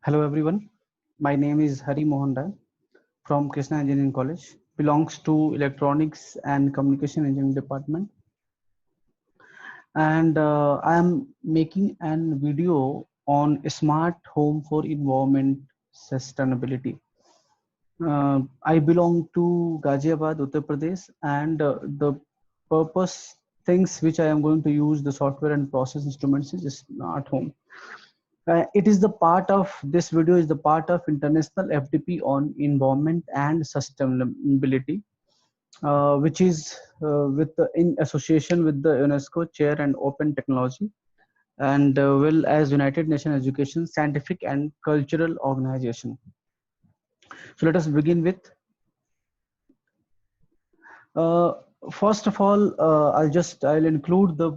Hello everyone, my name is Hari Mohan Rai from Krishna Engineering College, belongs to Electronics and Communication Engineering Department, and I am making an video on a smart home for environment sustainability. I belong to Ghaziabad, Uttar Pradesh, and the purpose things which I am going to use the software and process instruments is smart home. It is the part of this video is the part of international FDP on environment and sustainability, which is in association with the UNESCO Chair and Open Technology, and well as United Nations Education, Scientific and Cultural Organization. So let us begin with. Uh, First of all, I'll include the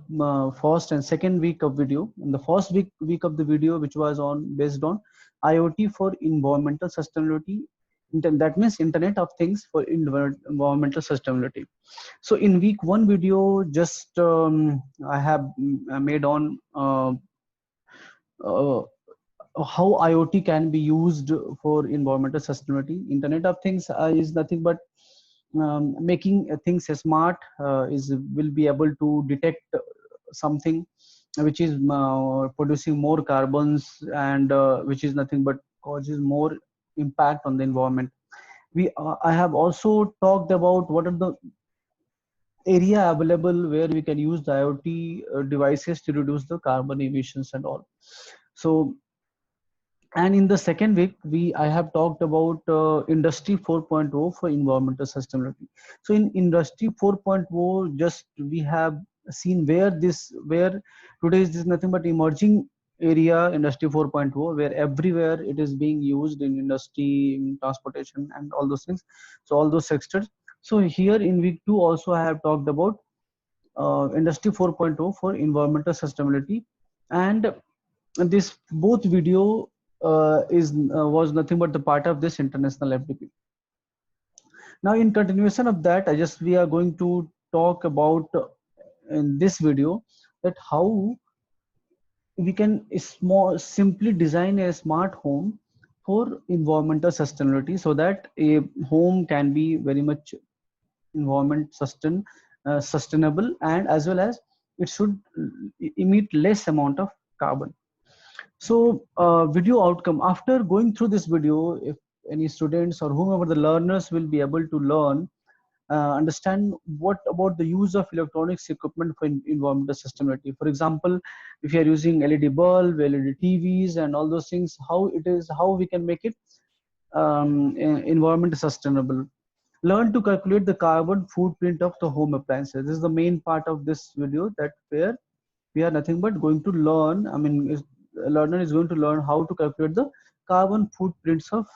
first and second week of video. In the first week of the video, which was on based on IoT for environmental sustainability, that means Internet of Things for environmental sustainability. So in week one video, just I have made on uh, how IoT can be used for environmental sustainability. Internet of Things is nothing but making things smart, is will be able to detect something which is producing more carbons, and which is nothing but causes more impact on the environment. I have also talked about what are the area available where we can use the IoT devices to reduce the carbon emissions and all. So, and in the second week I have talked about industry 4.0 for environmental sustainability. So in industry 4.0, just we have seen where today is this nothing but emerging area, industry 4.0, where everywhere it is being used in industry, in transportation and all those things, so all those sectors. So here in week 2 also I have talked about industry 4.0 for environmental sustainability, and this both video is was nothing but the part of this international FDP. Now in continuation of that, we are going to talk about in this video that how we can simply design a smart home for environmental sustainability, so that a home can be very much sustainable, and as well as it should emit less amount of carbon. So video outcome, after going through this video, if any students or whomever the learners will be able to learn, understand what about the use of electronics equipment for environmental sustainability. For example, if you are using LED bulb, LED TVs and all those things, how we can make it environment sustainable. Learn to calculate the carbon footprint of the home appliances. This is the main part of this video, that where we are nothing but going to learn, a learner is going to learn how to calculate the carbon footprints of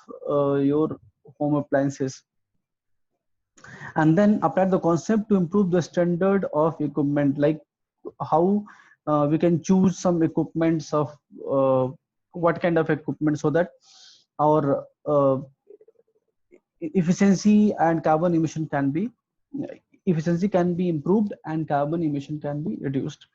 your home appliances, and then apply the concept to improve the standard of equipment, like how we can choose some equipments of what kind of equipment, so that our efficiency and carbon emission can be efficiency can be improved and carbon emission can be reduced.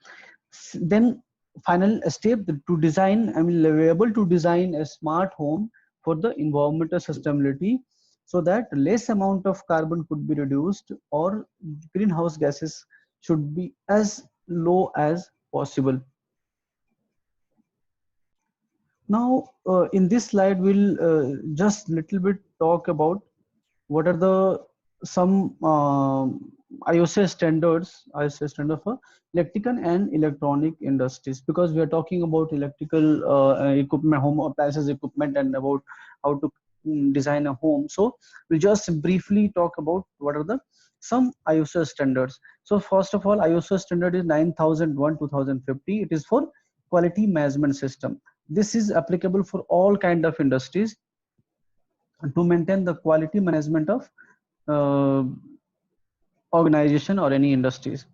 Then final step to design, we're able to design a smart home for the environmental sustainability, so that less amount of carbon could be reduced, or greenhouse gases should be as low as possible. Now in this slide we'll just little bit talk about what are the some ISO standard for electrical and electronic industries, because we are talking about electrical equipment, home appliances equipment, and about how to design a home. So we'll just briefly talk about what are the some ISO standards. So first of all, ISO standard is 9001 2050. It is for quality management system. This is applicable for all kind of industries to maintain the quality management of uh, organization or any industries.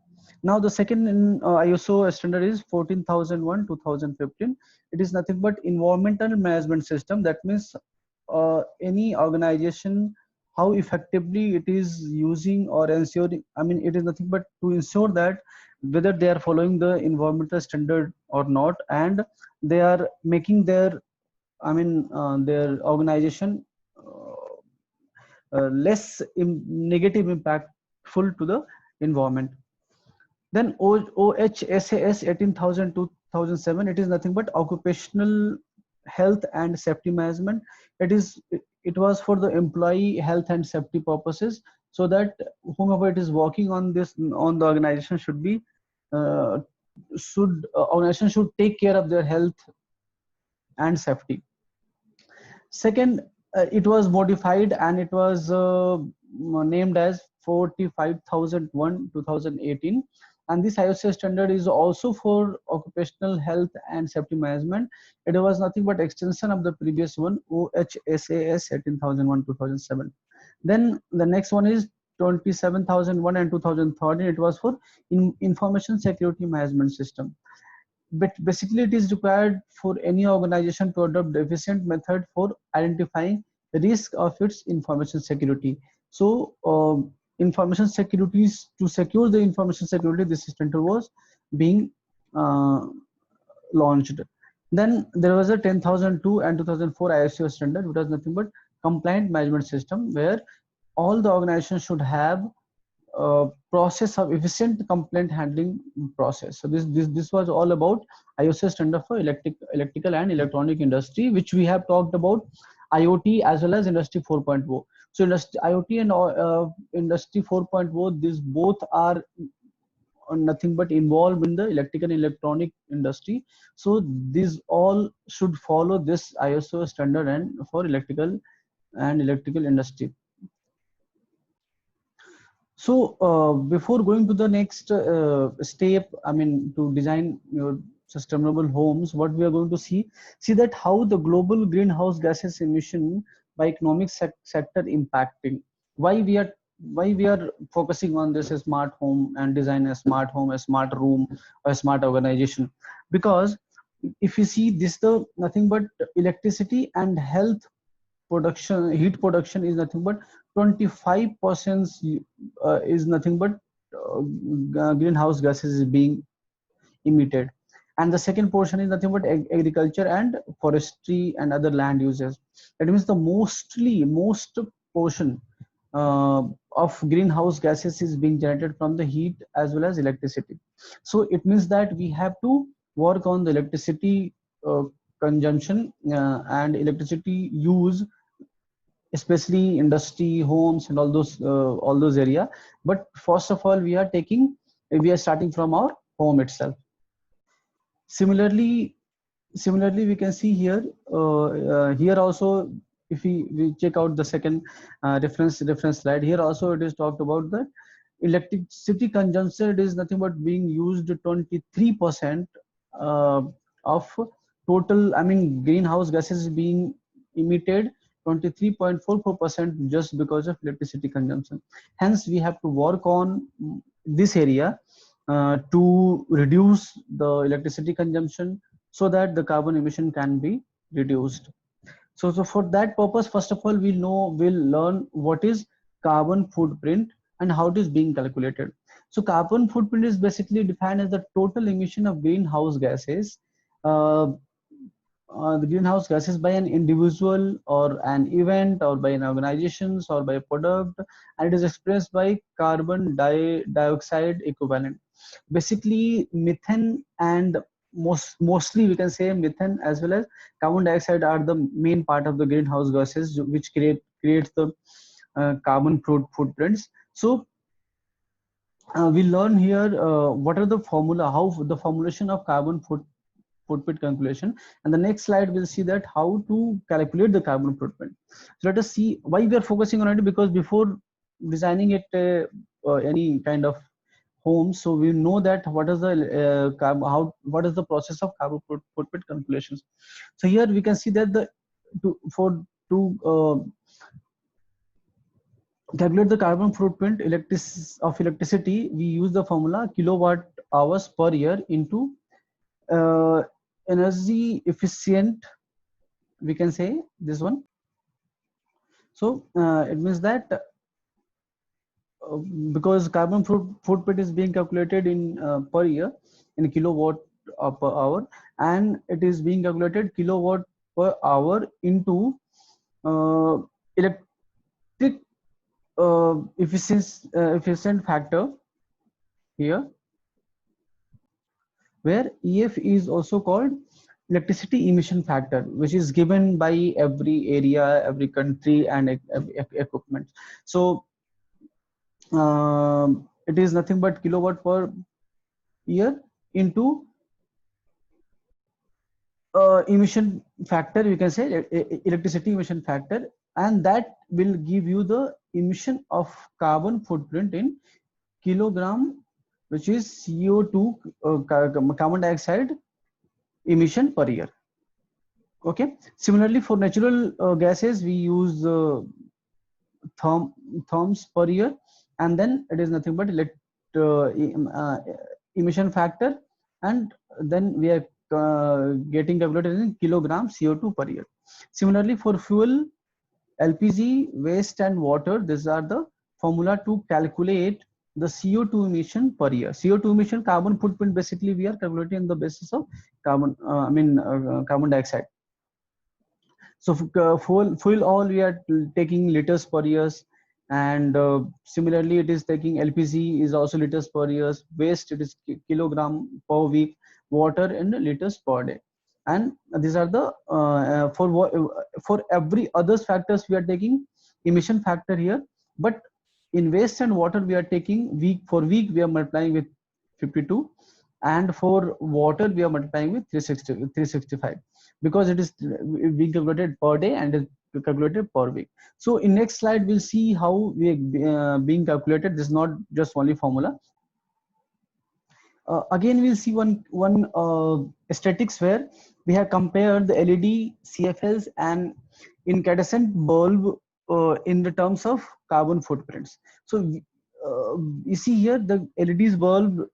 Now the second ISO standard is 14001 2015. It is nothing but environmental management system. That means any organization, how effectively it is using or ensuring, it is nothing but to ensure that whether they are following the environmental standard or not, and they are making their I mean, their organization less negative impactful to the environment. Then OHSAS 18,000 2007, it is nothing but occupational health and safety management. It was for the employee health and safety purposes, so that whomever it is working on this on the organization should be organization should take care of their health and safety. Second, it was modified and it was named as 45,001 2018, and this ISO standard is also for occupational health and safety management. It was nothing but extension of the previous one, OHSAS 18,001 2007. Then the next one is 27,001 and 2013. It was for information security management system. But basically it is required for any organization to adopt the efficient method for identifying the risk of its information security. So information securities, to secure the information security, this standard was being uh, launched. Then there was a 10,002 and 2004 ISO standard, which was nothing but compliant management system, where all the organizations should have process of efficient complaint handling process. So this was all about ISO standard for electrical and electronic industry, which we have talked about IoT as well as Industry 4.0. So IoT and Industry 4.0, these both are nothing but involved in the electrical and electronic industry. So these all should follow this ISO standard and for electrical and electrical industry. So before going to the next step, I mean, to design your sustainable homes, what we are going to see that how the global greenhouse gases emission by economic sector impacting. Why we are focusing on this smart home and design a smart home, a smart room, a smart organization? Because if you see this, the nothing but electricity and health production, heat production is nothing but 25% is nothing but greenhouse gases is being emitted, and the second portion is nothing but agriculture and forestry and other land uses. That means the most portion of greenhouse gases is being generated from the heat as well as electricity. So it means that we have to work on the electricity consumption and electricity use, especially industry, homes, and all those area. But first of all, we are starting from our home itself. Similarly, we can see here here also, if we check out the second reference slide, here also it is talked about that electricity consumption is nothing but being used 23% of total, I mean, greenhouse gases being emitted 23.44% just because of electricity consumption. Hence we have to work on this area to reduce the electricity consumption, so that the carbon emission can be reduced. So for that purpose, first of all, we'll learn what is carbon footprint and how it is being calculated. So carbon footprint is basically defined as the total emission of greenhouse gases, uh, the greenhouse gases by an individual or an event or by an organizations or by a product, and it is expressed by carbon dioxide equivalent. Basically methane and mostly we can say methane as well as carbon dioxide are the main part of the greenhouse gases which creates the carbon footprints. So we learn here what are the formula, how the formulation of carbon footprint calculation, and the next slide will see that how to calculate the carbon footprint. So let us see why we are focusing on it, because before designing it any kind of home, so we know that what is the what is the process of carbon footprint calculations. So here we can see that to calculate the carbon footprint of electricity, we use the formula kilowatt hours per year into uh, energy efficient, we can say this one. So it means that because carbon footprint is being calculated in per year in kilowatt per hour, and it is being calculated kilowatt per hour into electric efficient factor here, where EF is also called electricity emission factor, which is given by every area, every country, and equipment. So it is nothing but kilowatt per year into emission factor, you can say electricity emission factor, and that will give you the emission of carbon footprint in kilogram, which is CO2 carbon dioxide emission per year. Okay. Similarly, for natural gases, we use therms per year, and then it is nothing but emission factor, and then we are getting calculated in kilogram CO2 per year. Similarly, for fuel, LPG, waste, and water, these are the formula to calculate the CO2 emission per year. CO2 emission, carbon footprint, basically we are calculating on the basis of carbon, carbon dioxide. So fuel oil we are taking liters per year, and similarly it is taking LPG is also liters per year. Waste, it is kilogram per week. Water in liters per day. And these are the for every other factors we are taking emission factor here, but in waste and water we are taking week for week, we are multiplying with 52, and for water we are multiplying with 365, because it is being calculated per day and is calculated per week. So in next slide we'll see how we being calculated. This is not just only formula. Again we'll see one statistics where we have compared the LED, CFLs, and incandescent bulb in the terms of carbon footprints. So you see here the LED's bulb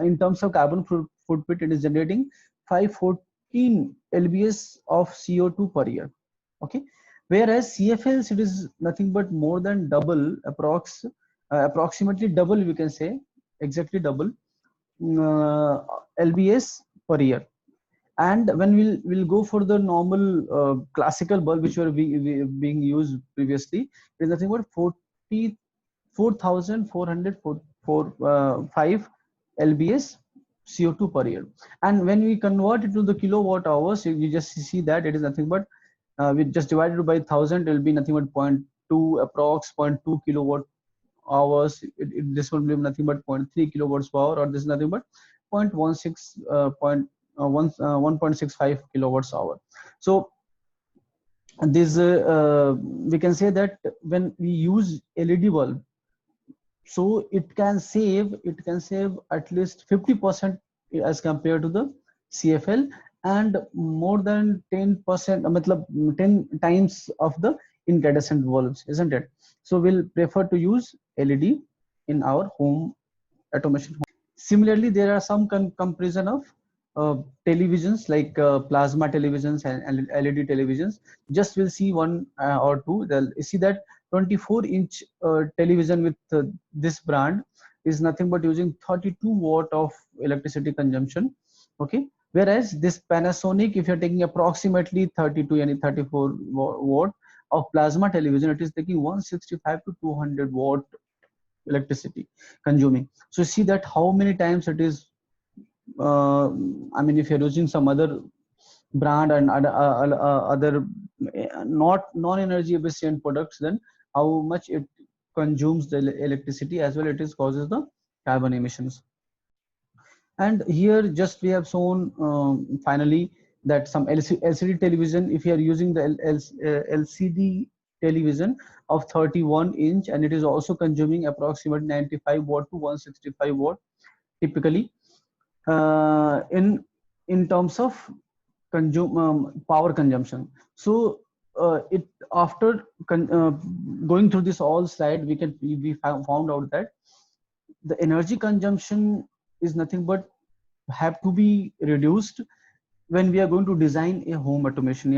in terms of carbon footprint, it is generating 514 lbs of CO2 per year. Okay, whereas CFLs, it is nothing but more than double, approximately double, we can say exactly double lbs per year. And when we'll go for the normal classical bulb which were being used previously, it is nothing but 44,405 lbs CO2 per year. And when we convert it to the kilowatt hours, you just see that it is nothing but we just divided by 1000, it will be nothing but 0.2, approx 0.2 kilowatt hours. This will be nothing but 0.3 kilowatts per hour, or this is nothing but 1.65 kilowatts hour. So this we can say that when we use LED bulb, so it can save at least 50% as compared to the CFL, and more than 10%, 10 times of the incandescent bulbs, isn't it? So we'll prefer to use LED in our home automation. Similarly, there are some comparison of televisions like plasma televisions and LED televisions. Just we'll see one or two. They'll see that 24-inch television with this brand is nothing but using 32 watt of electricity consumption. Okay, whereas this Panasonic, if you're taking approximately 32 and 34 watt of plasma television, it is taking 165 to 200 watt electricity consuming. So see that how many times it is. I mean, if you're using some other brand and other not non-energy efficient products, then how much it consumes the electricity, as well it is causes the carbon emissions. And here just we have shown finally that some LCD television, if you are using the LCD television of 31-inch, and it is also consuming approximately 95 watt to 165 watt typically in terms of power consumption. So it after going through this all slide, we found out that the energy consumption is nothing but have to be reduced when we are going to design a home automation,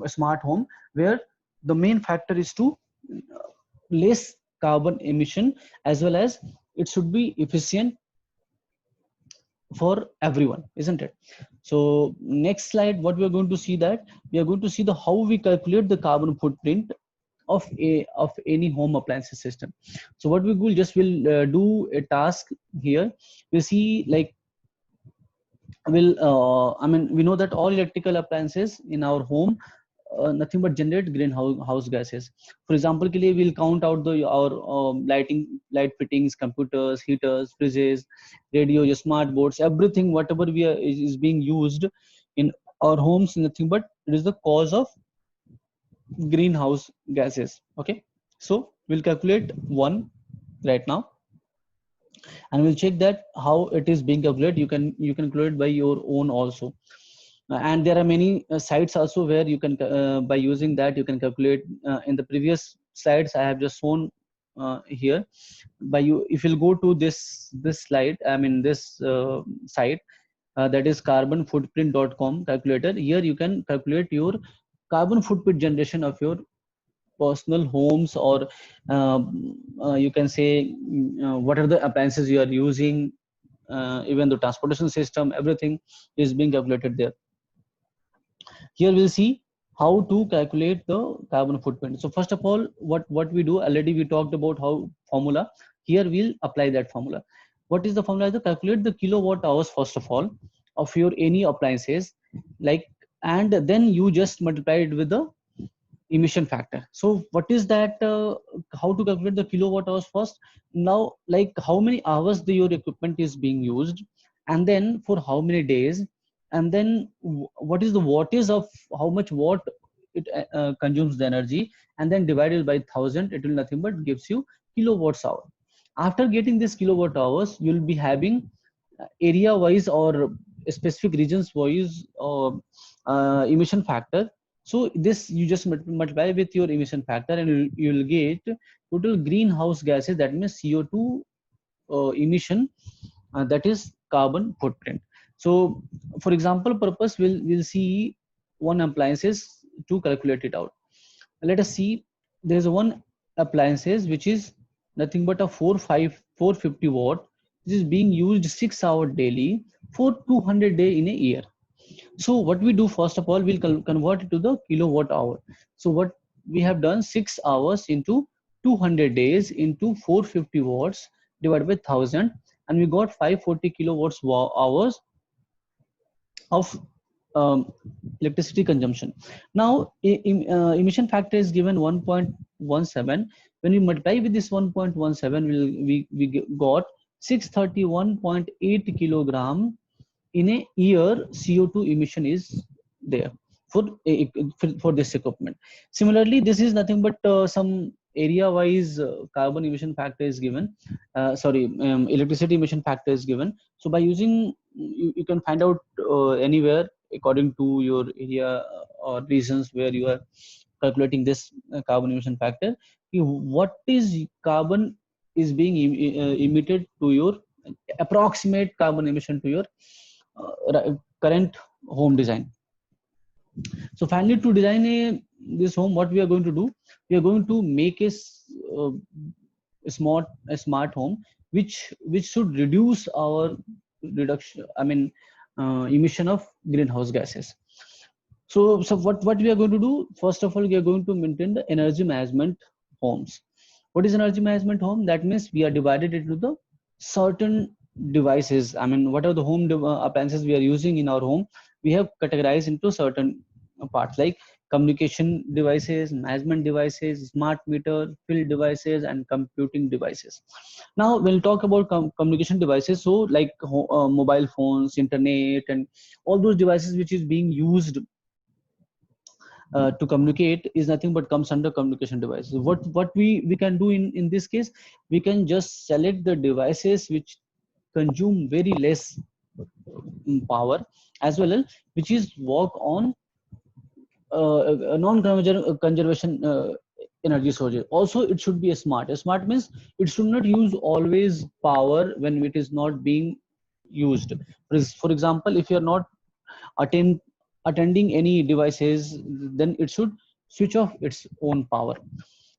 a smart home, where the main factor is to less carbon emission, as well as it should be efficient for everyone, isn't it? So next slide, what we are going to see, that we are going to see the how we calculate the carbon footprint of any home appliances system. So what we will just will do a task here. We see like will I mean, we know that all electrical appliances in our home nothing but generate greenhouse gases. For example, के लिए we'll count out the our light fittings, computers, heaters, fridges, radio, your smart boards, everything whatever we are is being used in our homes, nothing but it is the cause of greenhouse gases. Okay, so we'll calculate one right now, and we'll check that how it is being calculated. You can calculate by your own also. And there are many sites also where you can by using that you can calculate. In the previous slides I have just shown here. By you, if you'll go to this slide, I mean this site, that is carbonfootprint.com calculator. Here you can calculate your carbon footprint generation of your personal homes, or you can say what are the appliances you are using, even the transportation system, everything is being calculated there. Here we'll see how to calculate the carbon footprint. So first of all, what we do, already we talked about how formula. Here we'll apply that formula. What is the formula? To calculate the kilowatt hours first of all of your any appliances, like, and then you just multiply it with the emission factor. So what is that? How to calculate the kilowatt hours first? Now, like how many hours your equipment is being used, and then for how many days, and then what is the wattage of how much watt it consumes the energy, and then divided by 1000, it will nothing but gives you kilowatts hour. After getting this kilowatt hours, you will be having area wise or specific regions wise emission factor. So this you just multiply with your emission factor, and you'll get total greenhouse gases, that means CO2 emission, that is carbon footprint. So for example purpose, we'll see one appliances to calculate it out. Let us see, there's one appliances which is nothing but a 450 watt, which is being used 6 hours daily for 200 days in a year. So what we do, first of all, we'll convert it to the kilowatt hour. So what we have done, 6 hours into 200 days into 450 watts divided by 1000, and we got 540 kilowatts hours of electricity consumption. Now emission factor is given 1.17. When we multiply with this 1.17, we got 631.8 kilogram in a year CO2 emission is there for this equipment. Similarly, this is nothing but some area wise carbon emission factor is given, electricity emission factor is given. So by using, you can find out anywhere according to your area or regions where you are calculating this carbon emission factor, what is carbon is being emitted to your approximate carbon emission to your current home design. So finally, to design this home, what we are going to do, we are going to make a smart home which should reduce our emission of greenhouse gases. So what we are going to do, first of all, we are going to maintain the energy management homes. What is energy management home? That means we are divided into the certain devices. I mean, what are the home appliances we are using in our home? We have categorized into certain parts like communication devices, management devices, smart meter, field devices, and computing devices. Now we'll talk about communication devices. So like mobile phones, internet, and all those devices which is being used to communicate is nothing but comes under communication devices. What we can do in this case, we can just select the devices which consume very less power, as well as which is work on non-conservation energy sources. Also it should be a smart means it should not use always power when it is not being used. For example, if you are not attending any devices, then it should switch off its own power.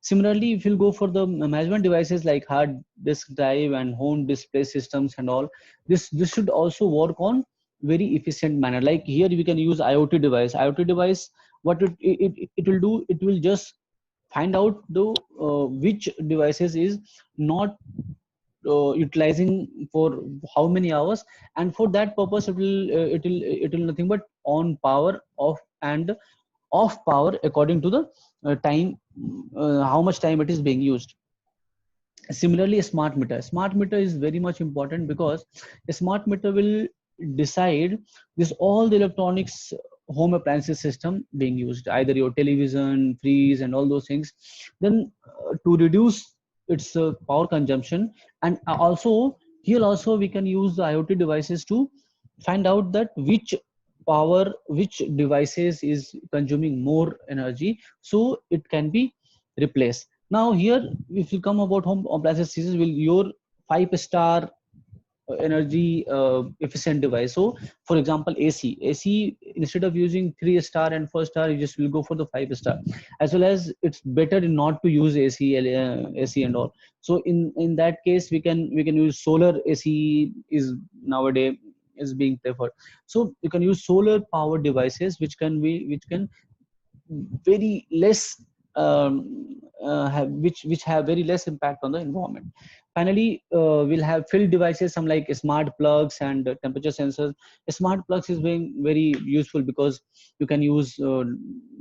Similarly, if you go for the management devices like hard disk drive and home display systems and all, this should also work on very efficient manner. Like here we can use IoT device. IoT device, what it will do, it will just find out the which devices is not utilizing for how many hours, and for that purpose it will nothing but on power, off, and off power according to the time, how much time it is being used. Similarly, a smart meter is very much important, because a smart meter will decide this all the electronics, home appliances system being used, either your television, fridge, and all those things. Then to reduce its power consumption, and also here also we can use the IoT devices to find out that which devices is consuming more energy, so it can be replaced. Now here, if you come about home appliances, this will your 5-star energy efficient device. So for example, AC, instead of using 3-star and 4-star, you just will go for the 5-star. As well as it's better not to use AC and all. So in that case, we can use solar. AC is nowadays is being preferred. So you can use solar power devices, which can very less which have very less impact on the environment. Finally, we'll have field devices, some like smart plugs and temperature sensors. Smart plugs is being very useful, because you can use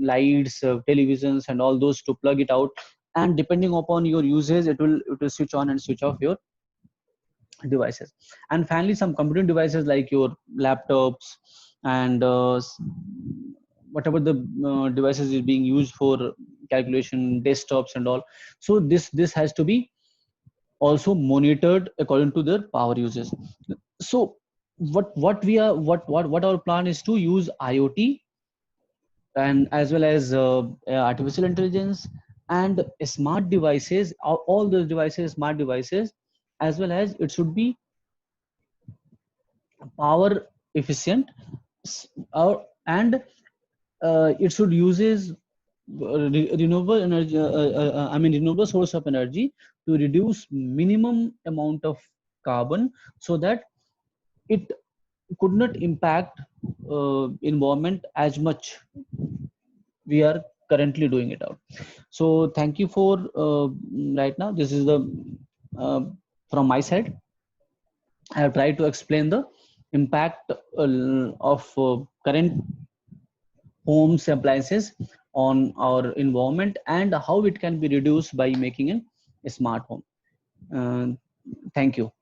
lights, televisions, and all those to plug it out, and depending upon your usage, it will switch on and switch off your devices. And finally, some computing devices like your laptops and whatever the devices is being used for calculation, desktops and all. So this has to be also monitored according to their power uses. So what our plan is to use IoT, and as well as artificial intelligence and smart devices, all those devices, smart devices, as well as it should be power efficient, and it should uses renewable energy, renewable source of energy, to reduce minimum amount of carbon, so that it could not impact environment as much we are currently doing it out. So thank you for right now. This is the uh, from my side. I have tried to explain the impact of current homes appliances on our environment, and how it can be reduced by making a smart home. Uh, Thank you.